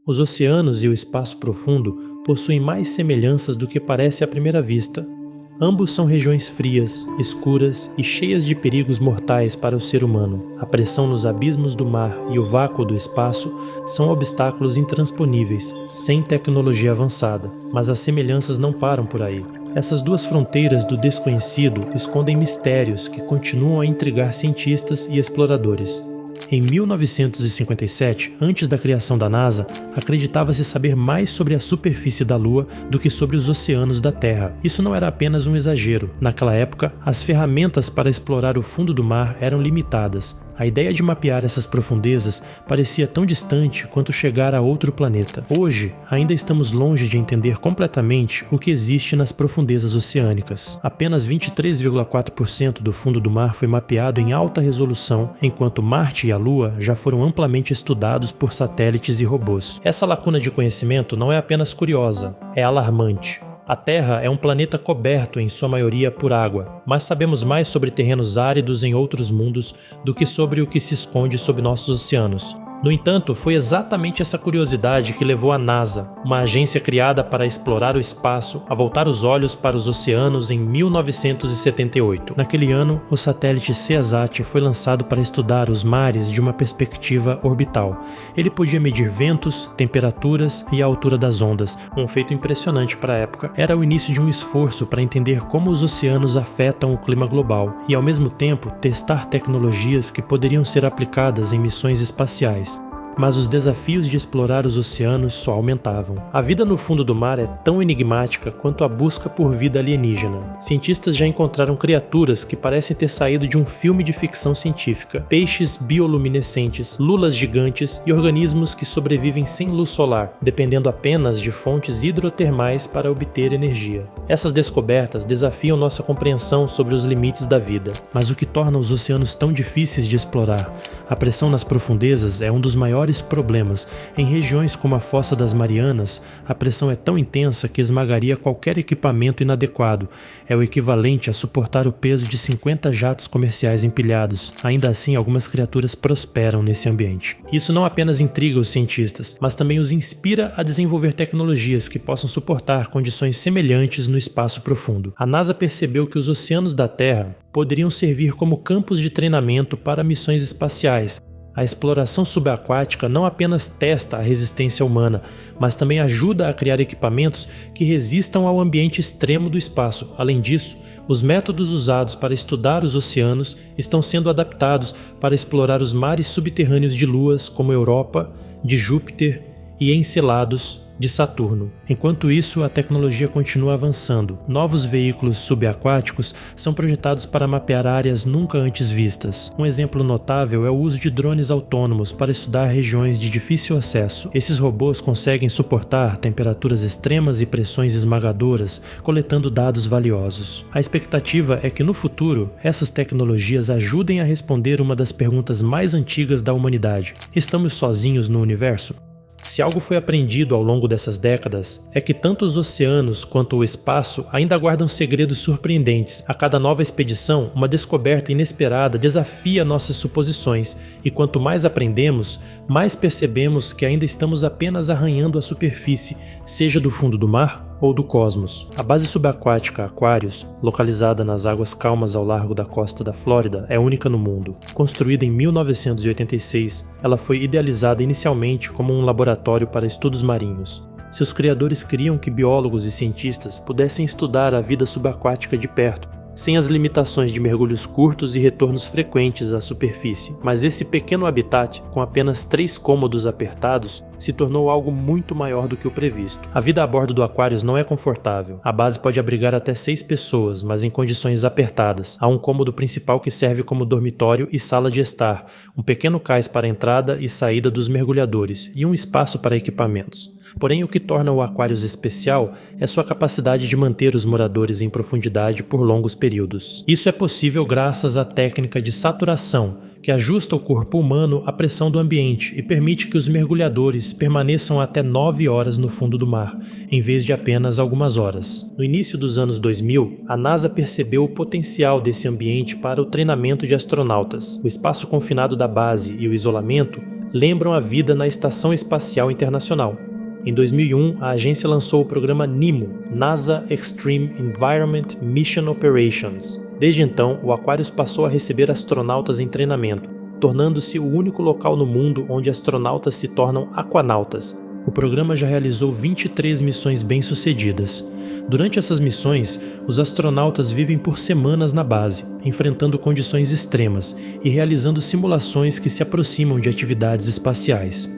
Os oceanos e o espaço profundo possuem mais semelhanças do que parece à primeira vista. Ambos são regiões frias, escuras e cheias de perigos mortais para o ser humano. A pressão nos abismos do mar e o vácuo do espaço são obstáculos intransponíveis, sem tecnologia avançada. Mas as semelhanças não param por aí. Essas duas fronteiras do desconhecido escondem mistérios que continuam a intrigar cientistas e exploradores. Em 1957, antes da criação da NASA, acreditava-se saber mais sobre a superfície da Lua do que sobre os oceanos da Terra. Isso não era apenas um exagero. Naquela época, as ferramentas para explorar o fundo do mar eram limitadas. A ideia de mapear essas profundezas parecia tão distante quanto chegar a outro planeta. Hoje, ainda estamos longe de entender completamente o que existe nas profundezas oceânicas. Apenas 23,4% do fundo do mar foi mapeado em alta resolução, enquanto Marte e a Lua já foram amplamente estudados por satélites e robôs. Essa lacuna de conhecimento não é apenas curiosa, é alarmante. A Terra é um planeta coberto, em sua maioria, por água, mas sabemos mais sobre terrenos áridos em outros mundos do que sobre o que se esconde sob nossos oceanos. No entanto, foi exatamente essa curiosidade que levou a NASA, uma agência criada para explorar o espaço, a voltar os olhos para os oceanos em 1978. Naquele ano, o satélite CEASAT foi lançado para estudar os mares de uma perspectiva orbital. Ele podia medir ventos, temperaturas e a altura das ondas, um feito impressionante para a época. Era o início de um esforço para entender como os oceanos afetam o clima global e, ao mesmo tempo, testar tecnologias que poderiam ser aplicadas em missões espaciais. Mas os desafios de explorar os oceanos só aumentavam. A vida no fundo do mar é tão enigmática quanto a busca por vida alienígena. Cientistas já encontraram criaturas que parecem ter saído de um filme de ficção científica, peixes bioluminescentes, lulas gigantes e organismos que sobrevivem sem luz solar, dependendo apenas de fontes hidrotermais para obter energia. Essas descobertas desafiam nossa compreensão sobre os limites da vida. Mas o que torna os oceanos tão difíceis de explorar? A pressão nas profundezas é um dos maiores problemas. Em regiões como a Fossa das Marianas, a pressão é tão intensa que esmagaria qualquer equipamento inadequado. É o equivalente a suportar o peso de 50 jatos comerciais empilhados. Ainda assim, algumas criaturas prosperam nesse ambiente. Isso não apenas intriga os cientistas, mas também os inspira a desenvolver tecnologias que possam suportar condições semelhantes no espaço profundo. A NASA percebeu que os oceanos da Terra poderiam servir como campos de treinamento para missões espaciais. A exploração subaquática não apenas testa a resistência humana, mas também ajuda a criar equipamentos que resistam ao ambiente extremo do espaço. Além disso, os métodos usados para estudar os oceanos estão sendo adaptados para explorar os mares subterrâneos de luas como Europa, de Júpiter e Encelados de Saturno. Enquanto isso, a tecnologia continua avançando. Novos veículos subaquáticos são projetados para mapear áreas nunca antes vistas. Um exemplo notável é o uso de drones autônomos para estudar regiões de difícil acesso. Esses robôs conseguem suportar temperaturas extremas e pressões esmagadoras, coletando dados valiosos. A expectativa é que no futuro, essas tecnologias ajudem a responder uma das perguntas mais antigas da humanidade: estamos sozinhos no universo? Se algo foi aprendido ao longo dessas décadas, é que tanto os oceanos quanto o espaço ainda guardam segredos surpreendentes. A cada nova expedição, uma descoberta inesperada desafia nossas suposições, e quanto mais aprendemos, mais percebemos que ainda estamos apenas arranhando a superfície, seja do fundo do mar ou do cosmos. A base subaquática Aquarius, localizada nas águas calmas ao largo da costa da Flórida, é única no mundo. Construída em 1986, ela foi idealizada inicialmente como um laboratório para estudos marinhos. Seus criadores queriam que biólogos e cientistas pudessem estudar a vida subaquática de perto, sem as limitações de mergulhos curtos e retornos frequentes à superfície. Mas esse pequeno habitat, com apenas 3 cômodos apertados, se tornou algo muito maior do que o previsto. A vida a bordo do Aquarius não é confortável. A base pode abrigar até 6 pessoas, mas em condições apertadas. Há um cômodo principal que serve como dormitório e sala de estar, um pequeno cais para entrada e saída dos mergulhadores, e um espaço para equipamentos. Porém, o que torna o Aquarius especial é sua capacidade de manter os moradores em profundidade por longos períodos. Isso é possível graças à técnica de saturação, que ajusta o corpo humano à pressão do ambiente e permite que os mergulhadores permaneçam até 9 horas no fundo do mar, em vez de apenas algumas horas. No início dos anos 2000, a NASA percebeu o potencial desse ambiente para o treinamento de astronautas. O espaço confinado da base e o isolamento lembram a vida na Estação Espacial Internacional. Em 2001, a agência lançou o programa NEEMO, NASA Extreme Environment Mission Operations. Desde então, o Aquarius passou a receber astronautas em treinamento, tornando-se o único local no mundo onde astronautas se tornam aquanautas. O programa já realizou 23 missões bem-sucedidas. Durante essas missões, os astronautas vivem por semanas na base, enfrentando condições extremas e realizando simulações que se aproximam de atividades espaciais.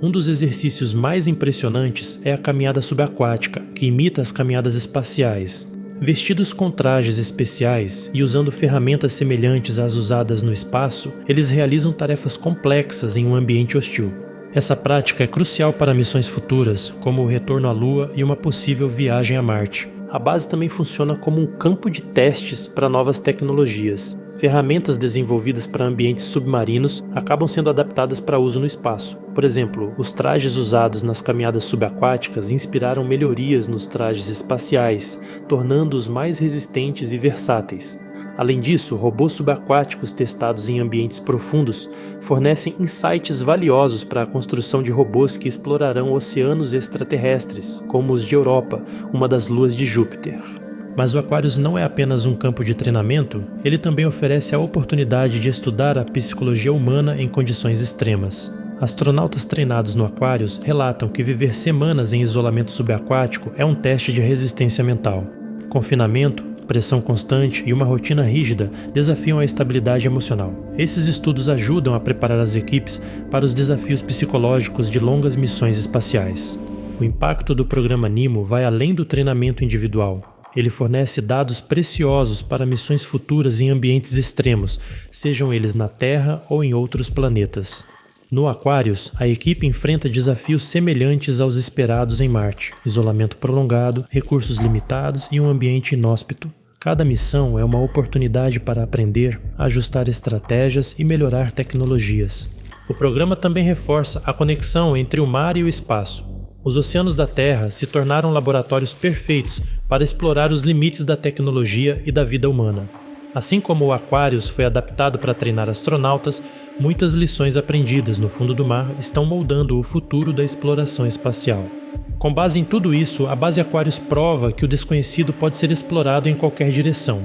Um dos exercícios mais impressionantes é a caminhada subaquática, que imita as caminhadas espaciais. Vestidos com trajes especiais e usando ferramentas semelhantes às usadas no espaço, eles realizam tarefas complexas em um ambiente hostil. Essa prática é crucial para missões futuras, como o retorno à Lua e uma possível viagem a Marte. A base também funciona como um campo de testes para novas tecnologias. Ferramentas desenvolvidas para ambientes submarinos acabam sendo adaptadas para uso no espaço. Por exemplo, os trajes usados nas caminhadas subaquáticas inspiraram melhorias nos trajes espaciais, tornando-os mais resistentes e versáteis. Além disso, robôs subaquáticos testados em ambientes profundos fornecem insights valiosos para a construção de robôs que explorarão oceanos extraterrestres, como os de Europa, uma das luas de Júpiter. Mas o Aquarius não é apenas um campo de treinamento, ele também oferece a oportunidade de estudar a psicologia humana em condições extremas. Astronautas treinados no Aquarius relatam que viver semanas em isolamento subaquático é um teste de resistência mental. Confinamento, pressão constante e uma rotina rígida desafiam a estabilidade emocional. Esses estudos ajudam a preparar as equipes para os desafios psicológicos de longas missões espaciais. O impacto do programa NEEMO vai além do treinamento individual. Ele fornece dados preciosos para missões futuras em ambientes extremos, sejam eles na Terra ou em outros planetas. No Aquarius, a equipe enfrenta desafios semelhantes aos esperados em Marte: isolamento prolongado, recursos limitados e um ambiente inóspito. Cada missão é uma oportunidade para aprender, ajustar estratégias e melhorar tecnologias. O programa também reforça a conexão entre o mar e o espaço. Os oceanos da Terra se tornaram laboratórios perfeitos para explorar os limites da tecnologia e da vida humana. Assim como o Aquarius foi adaptado para treinar astronautas, muitas lições aprendidas no fundo do mar estão moldando o futuro da exploração espacial. Com base em tudo isso, a base Aquarius prova que o desconhecido pode ser explorado em qualquer direção,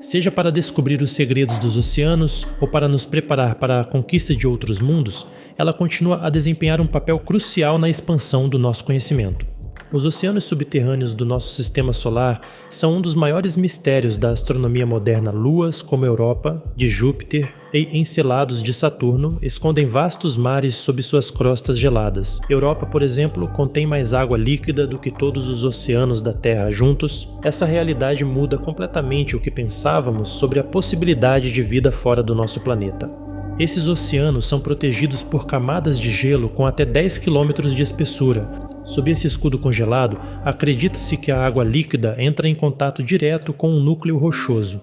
seja para descobrir os segredos dos oceanos ou para nos preparar para a conquista de outros mundos. Ela continua a desempenhar um papel crucial na expansão do nosso conhecimento. Os oceanos subterrâneos do nosso sistema solar são um dos maiores mistérios da astronomia moderna. Luas como Europa, de Júpiter, e Encelados de Saturno escondem vastos mares sob suas crostas geladas. Europa, por exemplo, contém mais água líquida do que todos os oceanos da Terra juntos. Essa realidade muda completamente o que pensávamos sobre a possibilidade de vida fora do nosso planeta. Esses oceanos são protegidos por camadas de gelo com até 10 km de espessura. Sob esse escudo congelado, acredita-se que a água líquida entra em contato direto com um núcleo rochoso.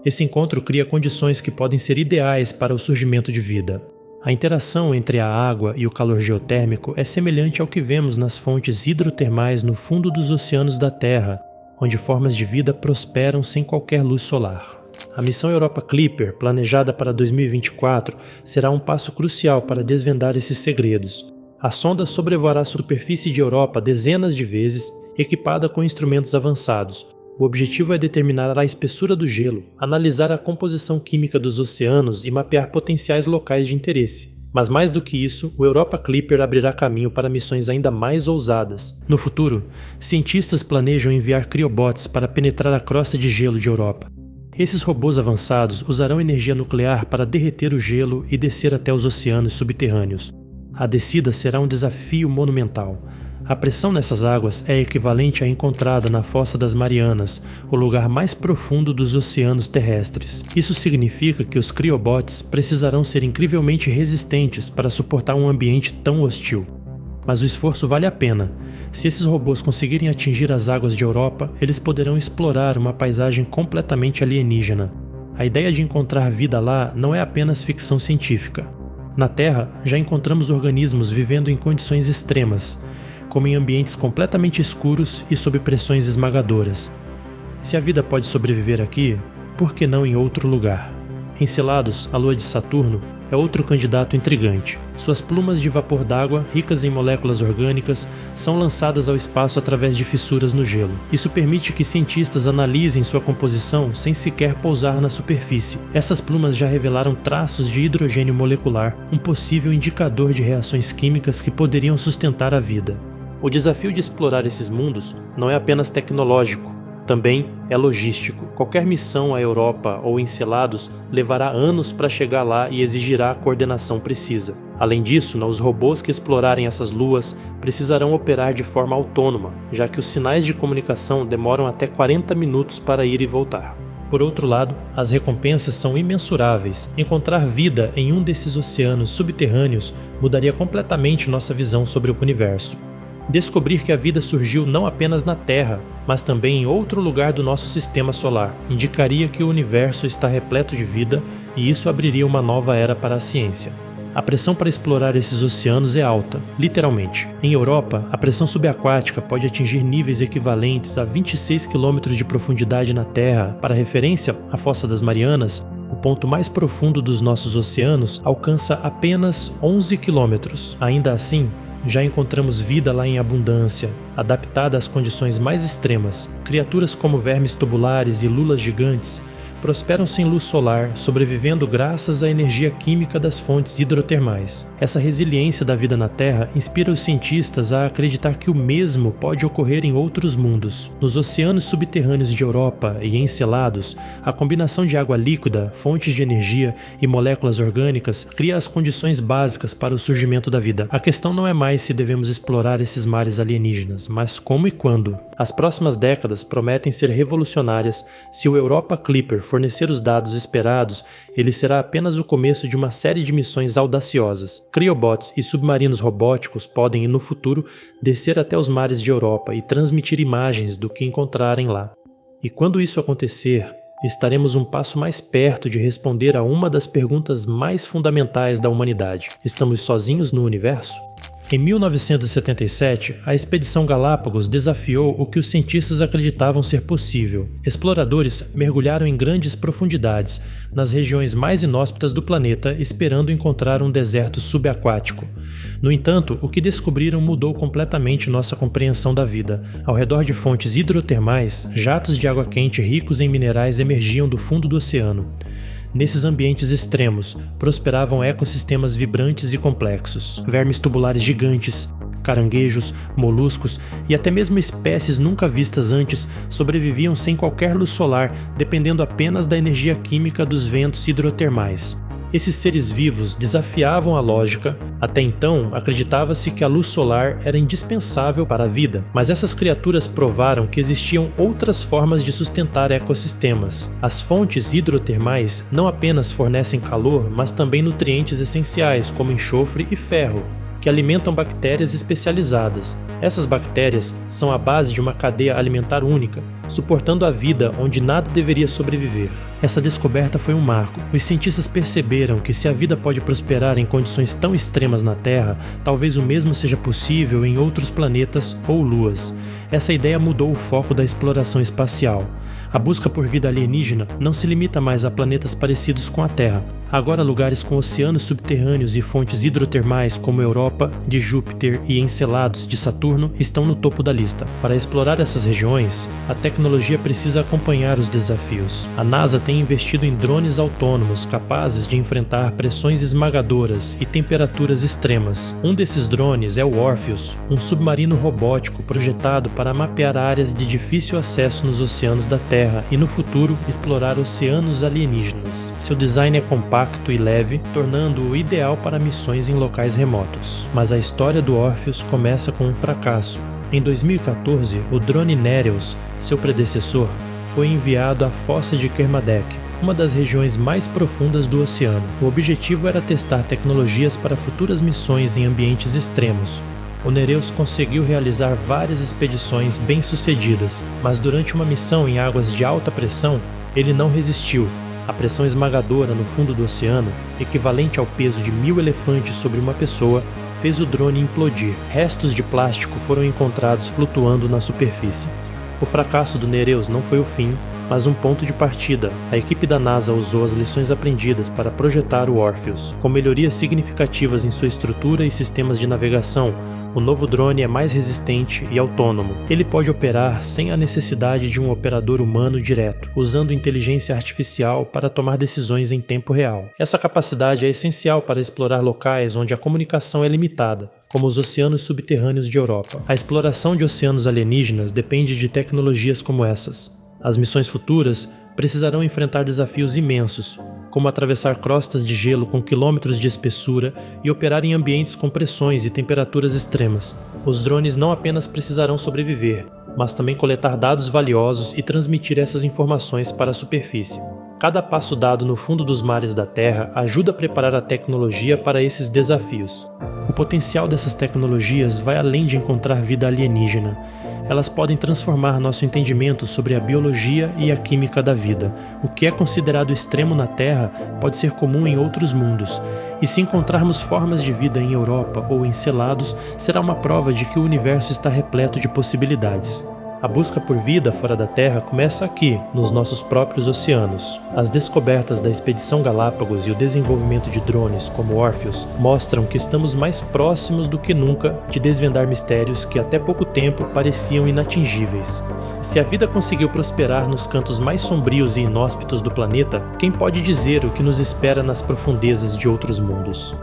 Esse encontro cria condições que podem ser ideais para o surgimento de vida. A interação entre a água e o calor geotérmico é semelhante ao que vemos nas fontes hidrotermais no fundo dos oceanos da Terra, onde formas de vida prosperam sem qualquer luz solar. A missão Europa Clipper, planejada para 2024, será um passo crucial para desvendar esses segredos. A sonda sobrevoará a superfície de Europa dezenas de vezes, equipada com instrumentos avançados. O objetivo é determinar a espessura do gelo, analisar a composição química dos oceanos e mapear potenciais locais de interesse. Mas mais do que isso, o Europa Clipper abrirá caminho para missões ainda mais ousadas. No futuro, cientistas planejam enviar criobots para penetrar a crosta de gelo de Europa. Esses robôs avançados usarão energia nuclear para derreter o gelo e descer até os oceanos subterrâneos. A descida será um desafio monumental. A pressão nessas águas é equivalente à encontrada na Fossa das Marianas, o lugar mais profundo dos oceanos terrestres. Isso significa que os criobots precisarão ser incrivelmente resistentes para suportar um ambiente tão hostil. Mas o esforço vale a pena. Se esses robôs conseguirem atingir as águas de Europa, eles poderão explorar uma paisagem completamente alienígena. A ideia de encontrar vida lá não é apenas ficção científica. Na Terra, já encontramos organismos vivendo em condições extremas, como em ambientes completamente escuros e sob pressões esmagadoras. Se a vida pode sobreviver aqui, por que não em outro lugar? Encelados, a lua de Saturno, é outro candidato intrigante. Suas plumas de vapor d'água, ricas em moléculas orgânicas, são lançadas ao espaço através de fissuras no gelo. Isso permite que cientistas analisem sua composição sem sequer pousar na superfície. Essas plumas já revelaram traços de hidrogênio molecular, um possível indicador de reações químicas que poderiam sustentar a vida. O desafio de explorar esses mundos não é apenas tecnológico, também é logístico. Qualquer missão à Europa ou Encelados levará anos para chegar lá e exigirá a coordenação precisa. Além disso, os robôs que explorarem essas luas precisarão operar de forma autônoma, já que os sinais de comunicação demoram até 40 minutos para ir e voltar. Por outro lado, as recompensas são imensuráveis. Encontrar vida em um desses oceanos subterrâneos mudaria completamente nossa visão sobre o universo. Descobrir que a vida surgiu não apenas na Terra, mas também em outro lugar do nosso sistema solar, indicaria que o universo está repleto de vida e isso abriria uma nova era para a ciência. A pressão para explorar esses oceanos é alta, literalmente. Em Europa, a pressão subaquática pode atingir níveis equivalentes a 26 km de profundidade na Terra. Para referência, a Fossa das Marianas, o ponto mais profundo dos nossos oceanos, alcança apenas 11 km. Ainda assim, já encontramos vida lá em abundância, adaptada às condições mais extremas. Criaturas como vermes tubulares e lulas gigantes prosperam sem luz solar, sobrevivendo graças à energia química das fontes hidrotermais. Essa resiliência da vida na Terra inspira os cientistas a acreditar que o mesmo pode ocorrer em outros mundos. Nos oceanos subterrâneos de Europa e Encelados, a combinação de água líquida, fontes de energia e moléculas orgânicas cria as condições básicas para o surgimento da vida. A questão não é mais se devemos explorar esses mares alienígenas, mas como e quando. As próximas décadas prometem ser revolucionárias. Se o Europa Clipper fornecer os dados esperados, ele será apenas o começo de uma série de missões audaciosas. Cryobots e submarinos robóticos podem, no futuro, descer até os mares de Europa e transmitir imagens do que encontrarem lá. E quando isso acontecer, estaremos um passo mais perto de responder a uma das perguntas mais fundamentais da humanidade. Estamos sozinhos no universo? Em 1977, a Expedição Galápagos desafiou o que os cientistas acreditavam ser possível. Exploradores mergulharam em grandes profundidades, nas regiões mais inóspitas do planeta, esperando encontrar um deserto subaquático. No entanto, o que descobriram mudou completamente nossa compreensão da vida. Ao redor de fontes hidrotermais, jatos de água quente ricos em minerais emergiam do fundo do oceano. Nesses ambientes extremos, prosperavam ecossistemas vibrantes e complexos, vermes tubulares gigantes, caranguejos, moluscos e até mesmo espécies nunca vistas antes sobreviviam sem qualquer luz solar, dependendo apenas da energia química dos ventos hidrotermais. Esses seres vivos desafiavam a lógica. Até então, acreditava-se que a luz solar era indispensável para a vida, mas essas criaturas provaram que existiam outras formas de sustentar ecossistemas. As fontes hidrotermais não apenas fornecem calor, mas também nutrientes essenciais como enxofre e ferro, que alimentam bactérias especializadas. Essas bactérias são a base de uma cadeia alimentar única, suportando a vida onde nada deveria sobreviver. Essa descoberta foi um marco. Os cientistas perceberam que se a vida pode prosperar em condições tão extremas na Terra, talvez o mesmo seja possível em outros planetas ou luas. Essa ideia mudou o foco da exploração espacial. A busca por vida alienígena não se limita mais a planetas parecidos com a Terra. Agora, lugares com oceanos subterrâneos e fontes hidrotermais como Europa, de Júpiter e Encelados de Saturno estão no topo da lista. Para explorar essas regiões, a tecnologia precisa acompanhar os desafios. A NASA tem investido em drones autônomos capazes de enfrentar pressões esmagadoras e temperaturas extremas. Um desses drones é o Orpheus, um submarino robótico projetado para mapear áreas de difícil acesso nos oceanos da Terra e, no futuro, explorar oceanos alienígenas. Seu design é compacto e leve, tornando-o ideal para missões em locais remotos. Mas a história do Orpheus começa com um fracasso. Em 2014, o drone Nereus, seu predecessor, foi enviado à Fossa de Kermadec, uma das regiões mais profundas do oceano. O objetivo era testar tecnologias para futuras missões em ambientes extremos. O Nereus conseguiu realizar várias expedições bem-sucedidas, mas durante uma missão em águas de alta pressão, ele não resistiu. A pressão esmagadora no fundo do oceano, equivalente ao peso de 1000 elefantes sobre uma pessoa, fez o drone implodir. Restos de plástico foram encontrados flutuando na superfície. O fracasso do Nereus não foi o fim, mas um ponto de partida. A equipe da NASA usou as lições aprendidas para projetar o Orpheus. Com melhorias significativas em sua estrutura e sistemas de navegação, o novo drone é mais resistente e autônomo. Ele pode operar sem a necessidade de um operador humano direto, usando inteligência artificial para tomar decisões em tempo real. Essa capacidade é essencial para explorar locais onde a comunicação é limitada, como os oceanos subterrâneos de Europa. A exploração de oceanos alienígenas depende de tecnologias como essas. As missões futuras precisarão enfrentar desafios imensos, como atravessar crostas de gelo com quilômetros de espessura e operar em ambientes com pressões e temperaturas extremas. Os drones não apenas precisarão sobreviver, mas também coletar dados valiosos e transmitir essas informações para a superfície. Cada passo dado no fundo dos mares da Terra ajuda a preparar a tecnologia para esses desafios. O potencial dessas tecnologias vai além de encontrar vida alienígena. Elas podem transformar nosso entendimento sobre a biologia e a química da vida. O que é considerado extremo na Terra pode ser comum em outros mundos. E se encontrarmos formas de vida em Europa ou em Celados, será uma prova de que o universo está repleto de possibilidades. A busca por vida fora da Terra começa aqui, nos nossos próprios oceanos. As descobertas da Expedição Galápagos e o desenvolvimento de drones como Orpheus mostram que estamos mais próximos do que nunca de desvendar mistérios que até pouco tempo pareciam inatingíveis. Se a vida conseguiu prosperar nos cantos mais sombrios e inóspitos do planeta, quem pode dizer o que nos espera nas profundezas de outros mundos?